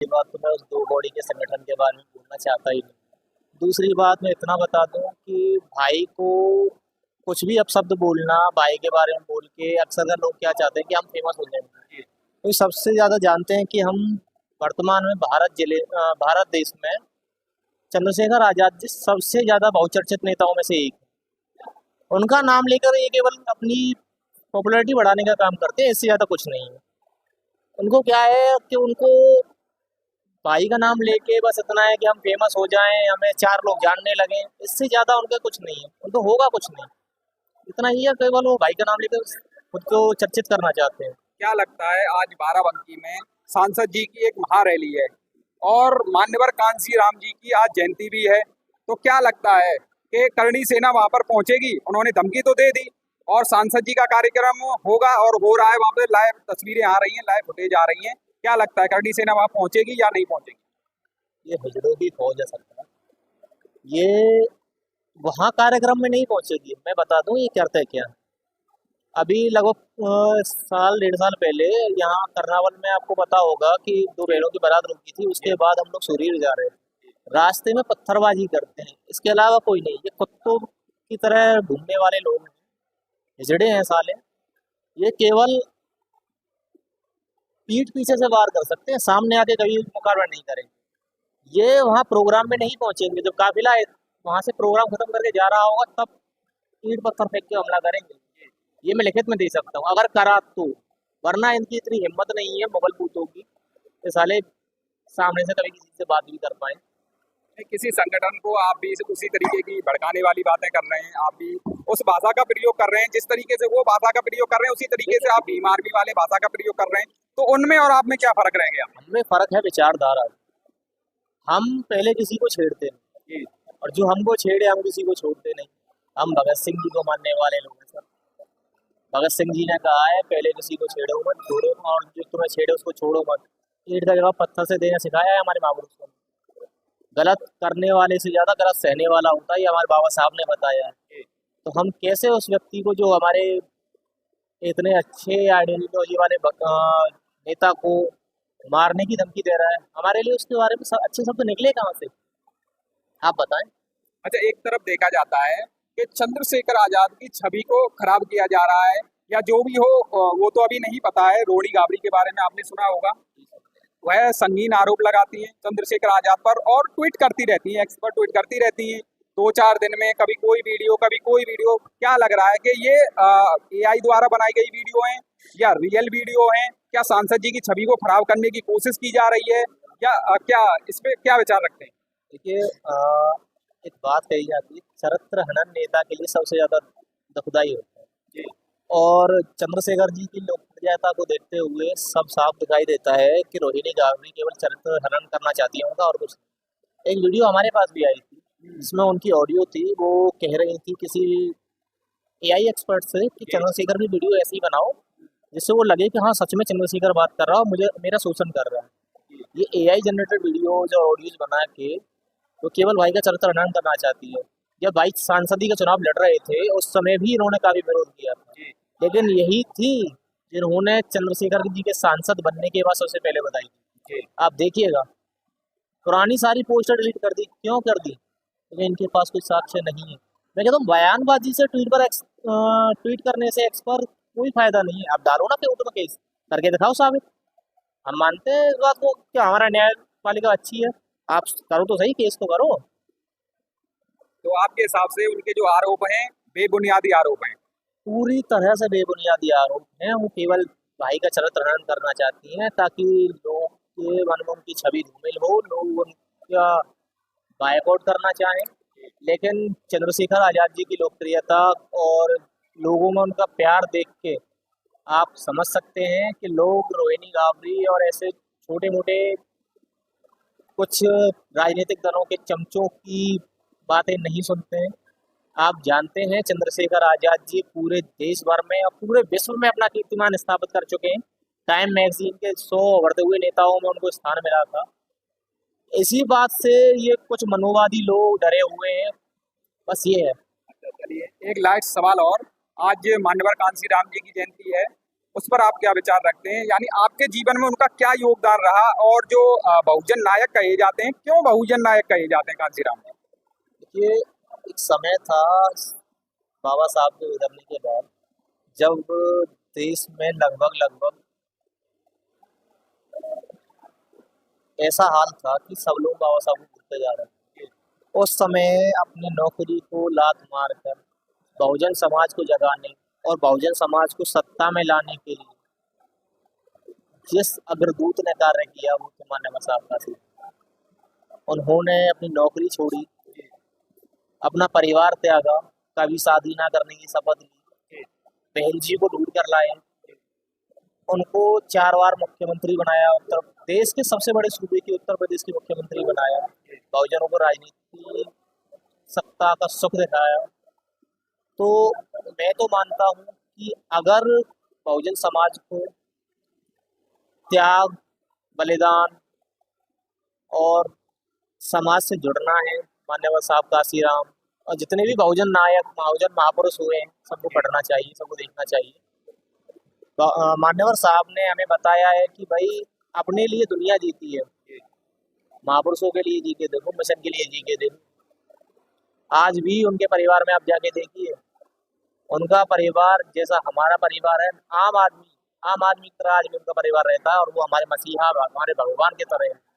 ये बात तो मैं उस दो बॉडी के संगठन के बारे में बोलना चाहता ही नहीं। दूसरी बात मैं इतना बता दूं कि भाई को कुछ भी अपशब्द बोलना भाई के बारे में बोल के अक्सर कर लोग क्या चाहते हैं कि हम फेमस हो जाएंगे। तो सबसे ज़्यादा जानते हैं कि हम वर्तमान में भारत देश में चंद्रशेखर आज़ाद जी सबसे ज़्यादा बहुचर्चित नेताओं में से एक हैं। उनका नाम लेकर ये केवल अपनी पॉपुलैरिटी बढ़ाने का काम करते हैं, इससे ज़्यादा कुछ नहीं है। उनको क्या है कि उनको भाई का नाम लेके बस इतना है कि हम फेमस हो जाएं, हमें चार लोग जानने लगें, इससे ज़्यादा उनका कुछ नहीं है। उनको होगा कुछ नहीं, इतना ही है, केवल वो भाई का नाम लेकर खुद को चर्चित करना चाहते हैं। क्या लगता है आज बाराबंकी में सांसद जी की एक महारैली है और मान्यवर कांसी राम जी की आज जयंती भी है, तो क्या लगता है कि करणी सेना वहां पर पहुंचेगी? उन्होंने धमकी तो दे दी और सांसद जी का कार्यक्रम होगा और हो रहा है, वहां पे लाइव तस्वीरें आ रही हैं, लाइव फुटेज आ रही हैं। क्या लगता है करणी सेना वहां पहुंचेगी या नहीं पहुंचेगी? ये हिजड़ों की फौज है सरकार, ये वहाँ कार्यक्रम में नहीं पहुंचेगी। मैं बता दूं ये करते क्या है। अभी लगभग साल डेढ़ साल पहले यहाँ करनावल में आपको पता होगा कि दो बहनों की बारात रुकी थी, उसके बाद हम लोग सुरीर जा रहे थे, रास्ते में पत्थरबाजी करते हैं, इसके अलावा कोई नहीं। ये कुत्तों की तरह घूमने वाले लोग हैं, हिजड़े हैं साले। ये केवल पीठ पीछे से वार कर सकते हैं, सामने आके कभी मुकाबला नहीं करेंगे। ये वहाँ प्रोग्राम में नहीं पहुंचेंगे, जब काफिला वहां से प्रोग्राम खत्म करके जा रहा होगा तब ईंट पत्थर फेंक के हमला करेंगे। ये मैं लिखित में दे सकता हूँ अगर करा तो, वरना इनकी इतनी हिम्मत नहीं है मुगल पूतों की कि साले सामने से कभी किसी से बात भी कर पाए। किसी संगठन को आप भी उसी तरीके की भड़काने वाली बातें कर रहे हैं, आप भी उस भाषा का प्रयोग कर रहे हैं, जिस तरीके से वो भाषा का प्रयोग कर रहे हैं उसी तरीके से आप भीम आर्मी वाले भाषा का प्रयोग कर रहे हैं, तो उनमें और आप में क्या फर्क रह गया? हमें फर्क है विचारधारा। हम पहले किसी को छेड़ते नहीं, और जो हमको छेड़े हम किसी को छोड़ते नहीं। हम भगत सिंह जी को मानने वाले लोग हैं सर। भगत सिंह जी ने कहा है पहले किसी को छेड़ो मत, छोड़ो, और जो तुम्हें छेड़े उसको छोड़ो मत। ईंट का जवाब पत्थर से देना सिखाया है हमारे महापुरुष को। गलत करने वाले से ज्यादा गलत सहने वाला होता है, ये हमारे बाबा साहब ने बताया है। तो हम कैसे उस व्यक्ति को जो हमारे इतने अच्छे आइडियोलॉजी वाले नेता को मारने की धमकी दे रहा है, हमारे लिए उसके बारे में अच्छे शब्द निकले कहाँ से, आप बताएं। अच्छा, एक तरफ देखा जाता है कि चंद्रशेखर आजाद की छवि को खराब किया जा रहा है या जो भी हो, वो तो अभी नहीं पता है। रोड़ी गाबड़ी के बारे में आपने सुना होगा, वह संगीन आरोप लगाती हैं चंद्रशेखर आजाद पर और ट्वीट करती रहती हैं, एक्सपर्ट ट्वीट करती रहती हैं, दो चार दिन में कभी कोई वीडियो कभी कोई वीडियो। क्या लग रहा है कि ये एआई द्वारा बनाई गई वीडियो हैं या रियल वीडियो हैं? क्या सांसद जी की छवि को खराब करने की कोशिश की जा रही है या क्या इस पे क्या विचार रखते हैं? देखिए, एक बात कही जाती है, चरित्र हनन नेता के लिए सबसे ज्यादा दुखदाई होता है जी। और चंद्रशेखर जी की लोकप्रियता को देखते हुए सब साफ दिखाई देता है कि रोहिणी गावरी केवल चरित्र हनन करना चाहती है उनका, और कुछ। एक वीडियो हमारे पास भी आई थी जिसमें उनकी ऑडियो थी, वो कह रही थी किसी एआई एक्सपर्ट से कि चंद्रशेखर की वीडियो ऐसी ही बनाओ जिससे वो लगे कि हाँ सच में चंद्रशेखर बात कर रहा है, मुझे मेरा शोषण कर रहा है। ये एआई जनरेटेड वीडियो जो ऑडियोज बना के तो केवल भाई का चरित्र हनन करना चाहती है। जब भाई सांसदी का चुनाव लड़ रहे थे उस समय भी इन्होंने काफी विरोध किया था, लेकिन यही थी जिन्होंने चंद्रशेखर जी के सांसद बनने के बाद सबसे पहले बताई थी। आप देखिएगा, पुरानी सारी पोस्टर डिलीट कर दी, क्यों कर दी? क्योंकि इनके पास कोई साक्ष्य नहीं है। मैं कहता हूँ बयानबाजी से ट्वीट करने से एक्स पर कोई फायदा नहीं है। आप डालो ना कोर्ट में केस, करके दिखाओ साबित। हम मानते हैं इस बात को कि हमारा न्यायपालिका अच्छी है, आप करो तो सही, केस तो करो। तो आपके हिसाब से उनके जो आरोप हैं बेबुनियादी आरोप हैं? पूरी तरह से बेबुनियादी आरोप हैं। वो केवल भाई का चरित्र हनन करना चाहती हैं ताकि लोग के मन में उनकी छवि धूमिल हो, लोग उनका बायकॉट करना चाहें। लेकिन चंद्रशेखर आजाद जी की लोकप्रियता और लोगों में उनका प्यार देख के आप समझ सकते हैं कि लोग रोहिणी गावरी और ऐसे छोटे मोटे कुछ राजनीतिक दलों के चमचों की बातें नहीं सुनते हैं। आप जानते हैं चंद्रशेखर आजाद जी पूरे देश भर में और पूरे विश्व में अपना कीर्तिमान स्थापित कर चुके हैं। टाइम मैगजीन के 100 उभरते हुए नेताओं में उनको स्थान मिला था। इसी बात से ये कुछ मनोवादी लोग डरे हुए हैं, बस ये है। चलिए, एक लास्ट सवाल और। आज मान्यवर कांसी राम जी की जयंती है, उस पर आप क्या विचार रखते हैं? यानी आपके जीवन में उनका क्या योगदान रहा, और जो बहुजन नायक कहे जाते हैं, क्यों बहुजन नायक कहे जाते हैं कांशीराम जी? देखिए, एक समय था बाबा साहब के गुजरने के बाद, जब देश में लगभग लगभग ऐसा हाल था कि सब लोग बाबा साहब को भूलते जा रहे थे। उस समय अपनी नौकरी को लात मारकर बहुजन समाज को जगाने और बहुजन समाज को सत्ता में लाने के लिए जिस अग्रदूत ने कार्य किया वो तो माननीय साहब का था। उन्होंने अपनी नौकरी छोड़ी, अपना परिवार त्यागा, कभी शादी ना करने की शपथ ली, बहन जी को ढूंढ कर लाए, उनको 4 बार मुख्यमंत्री बनाया, उत्तर देश के सबसे बड़े सूबे की उत्तर प्रदेश के मुख्यमंत्री बनाया, बहुजनों को राजनीति सत्ता का सुख दिखाया। तो मैं तो मानता हूँ कि अगर बहुजन समाज को त्याग, बलिदान और समाज से जुड़ना है, मान्यवर साहब कांशीराम और जितने भी बहुजन नायक, बहुजन महापुरुष हुए हैं, सबको पढ़ना चाहिए, सबको देखना चाहिए। मान्यवर साहब ने हमें बताया है कि भाई अपने लिए दुनिया जीती है, महापुरुषों के लिए जी के देखो, मिशन के लिए जी के देखो। आज भी उनके परिवार में आप जाके देखिए, उनका परिवार जैसा हमारा परिवार है, आम आदमी की तरह आज भी उनका परिवार रहता है और वो हमारे मसीहा, हमारे भगवान की तरह है।